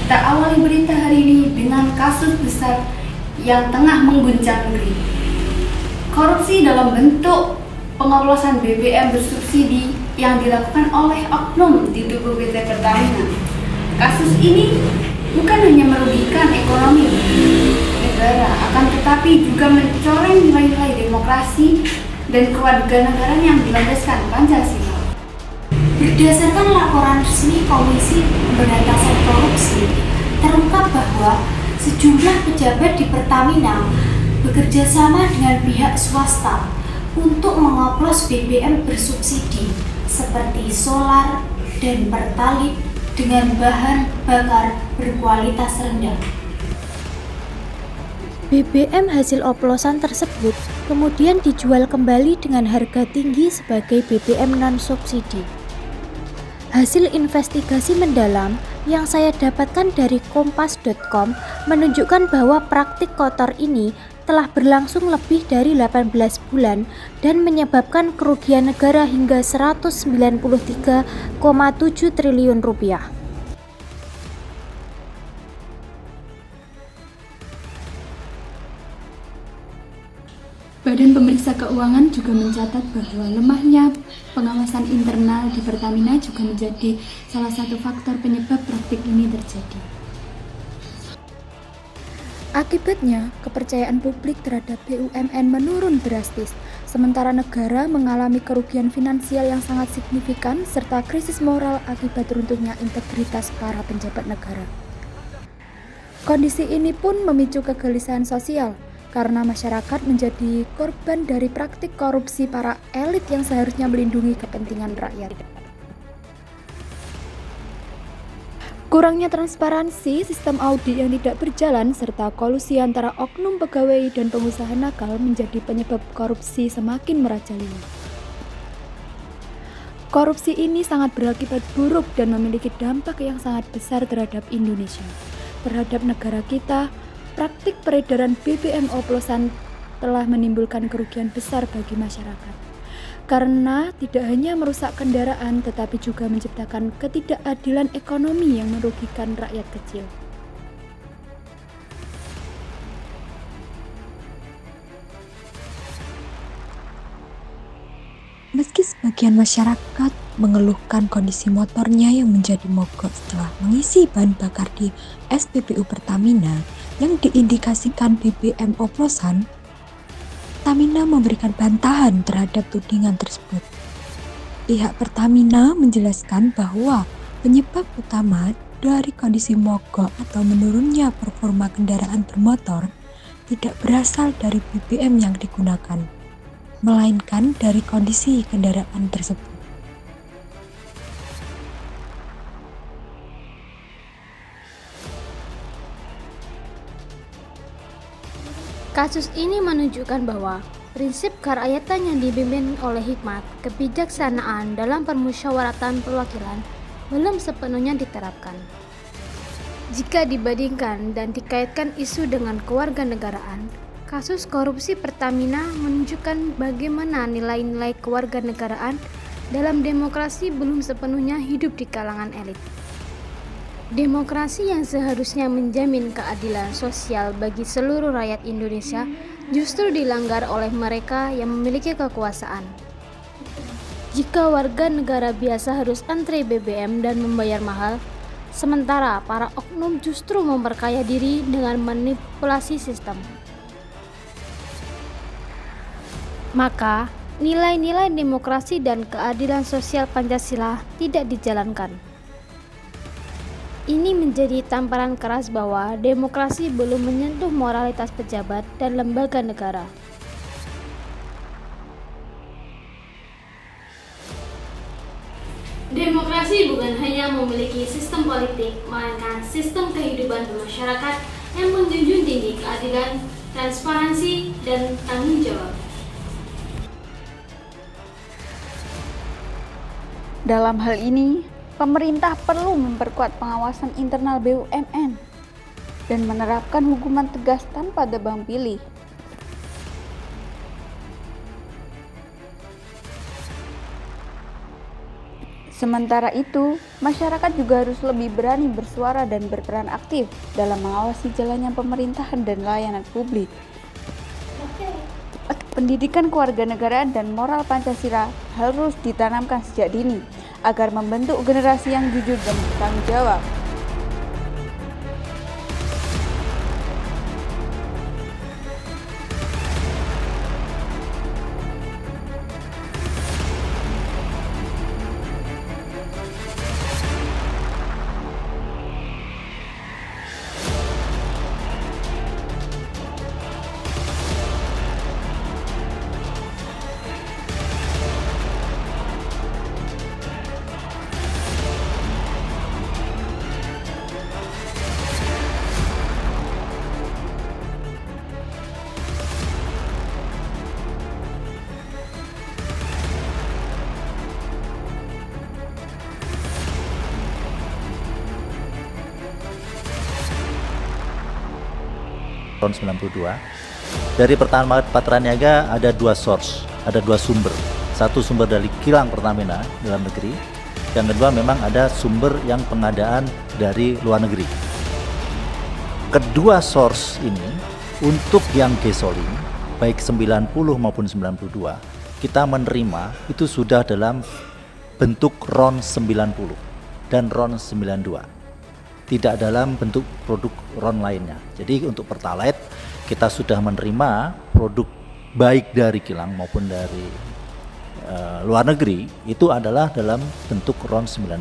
Kita awali berita hari ini dengan kasus besar yang tengah mengguncang negeri. Korupsi dalam bentuk pengoplosan BBM bersubsidi yang dilakukan oleh oknum di tubuh PT Pertamina. Kasus ini bukan hanya merugikan ekonomi negara, akan tetapi juga mencoreng nilai-nilai demokrasi dan kewarganegaraan yang dilandaskan Pancasila. Berdasarkan laporan resmi Komisi Pemberantasan Korupsi, terungkap bahwa sejumlah pejabat di Pertamina bekerja sama dengan pihak swasta untuk mengoplos BBM bersubsidi seperti solar dan pertalite dengan bahan bakar berkualitas rendah. BBM hasil oplosan tersebut kemudian dijual kembali dengan harga tinggi sebagai BBM non-subsidi. Hasil investigasi mendalam yang saya dapatkan dari kompas.com menunjukkan bahwa praktik kotor ini telah berlangsung lebih dari 18 bulan dan menyebabkan kerugian negara hingga 193,7 triliun rupiah. Badan Pemeriksa Keuangan juga mencatat bahwa lemahnya pengawasan internal di Pertamina juga menjadi salah satu faktor penyebab praktik ini terjadi. Akibatnya, kepercayaan publik terhadap BUMN menurun drastis, sementara negara mengalami kerugian finansial yang sangat signifikan serta krisis moral akibat runtuhnya integritas para pejabat negara. Kondisi ini pun memicu kegelisahan sosial, karena masyarakat menjadi korban dari praktik korupsi para elit yang seharusnya melindungi kepentingan rakyat. Kurangnya transparansi, sistem audit yang tidak berjalan, serta kolusi antara oknum pegawai dan pengusaha nakal menjadi penyebab korupsi semakin merajalela. Korupsi ini sangat berakibat buruk dan memiliki dampak yang sangat besar terhadap Indonesia, terhadap negara kita. Praktik peredaran BBM oplosan telah menimbulkan kerugian besar bagi masyarakat, karena tidak hanya merusak kendaraan tetapi juga menciptakan ketidakadilan ekonomi yang merugikan rakyat kecil. Meski sebagian masyarakat mengeluhkan kondisi motornya yang menjadi mogok setelah mengisi bahan bakar di SPBU Pertamina yang diindikasikan BBM oplosan, Pertamina memberikan bantahan terhadap tudingan tersebut. Pihak Pertamina menjelaskan bahwa penyebab utama dari kondisi mogok atau menurunnya performa kendaraan bermotor tidak berasal dari BBM yang digunakan, melainkan dari kondisi kendaraan tersebut. Kasus ini menunjukkan bahwa prinsip kerakyatan yang dipimpin oleh hikmat, kebijaksanaan dalam permusyawaratan perwakilan belum sepenuhnya diterapkan. Jika dibandingkan dan dikaitkan isu dengan kewarganegaraan, kasus korupsi Pertamina menunjukkan bagaimana nilai-nilai kewarganegaraan dalam demokrasi belum sepenuhnya hidup di kalangan elit. Demokrasi yang seharusnya menjamin keadilan sosial bagi seluruh rakyat Indonesia justru dilanggar oleh mereka yang memiliki kekuasaan. Jika warga negara biasa harus antre BBM dan membayar mahal, sementara para oknum justru memperkaya diri dengan manipulasi sistem, maka nilai-nilai demokrasi dan keadilan sosial Pancasila tidak dijalankan. Ini menjadi tamparan keras bahwa demokrasi belum menyentuh moralitas pejabat dan lembaga negara. Demokrasi bukan hanya memiliki sistem politik, melainkan sistem kehidupan bermasyarakat yang menjunjung tinggi keadilan, transparansi, dan tanggung jawab. Dalam hal ini, pemerintah perlu memperkuat pengawasan internal BUMN dan menerapkan hukuman tegas tanpa tebang pilih. Sementara itu, masyarakat juga harus lebih berani bersuara dan berperan aktif dalam mengawasi jalannya pemerintahan dan layanan publik. Pendidikan kewarganegaraan dan moral Pancasila harus ditanamkan sejak dini agar membentuk generasi yang jujur dan bertanggung jawab. Tahun 92. Dari pertama Patra Niaga ada dua source, ada dua sumber. Satu sumber dari kilang Pertamina dalam negeri, yang kedua memang ada sumber yang pengadaan dari luar negeri. Kedua source ini untuk yang gasolin baik 90 maupun 92 kita menerima itu sudah dalam bentuk RON 90 dan RON 92. Tidak dalam bentuk produk RON lainnya. Jadi untuk Pertalite kita sudah menerima produk baik dari kilang maupun dari luar negeri itu adalah dalam bentuk RON 90.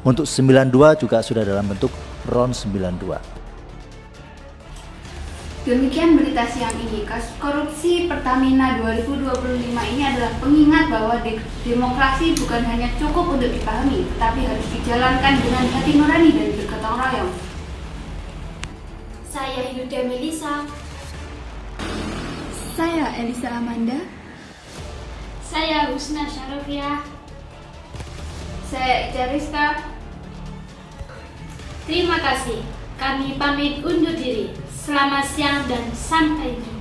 Untuk 92 juga sudah dalam bentuk RON 92. Demikian berita siang ini. Kasus korupsi Pertamina 2025 ini adalah pengingat bahwa demokrasi bukan hanya cukup untuk dipahami, tetapi harus dijalankan dengan hati nurani dan bergotong royong. Saya Yuda Melisa. Saya Elisa Amanda. Saya Husna Syarofia. Saya Ica Rizka. Terima kasih. Kami pamit undur diri. Selamat siang dan sampai jumpa.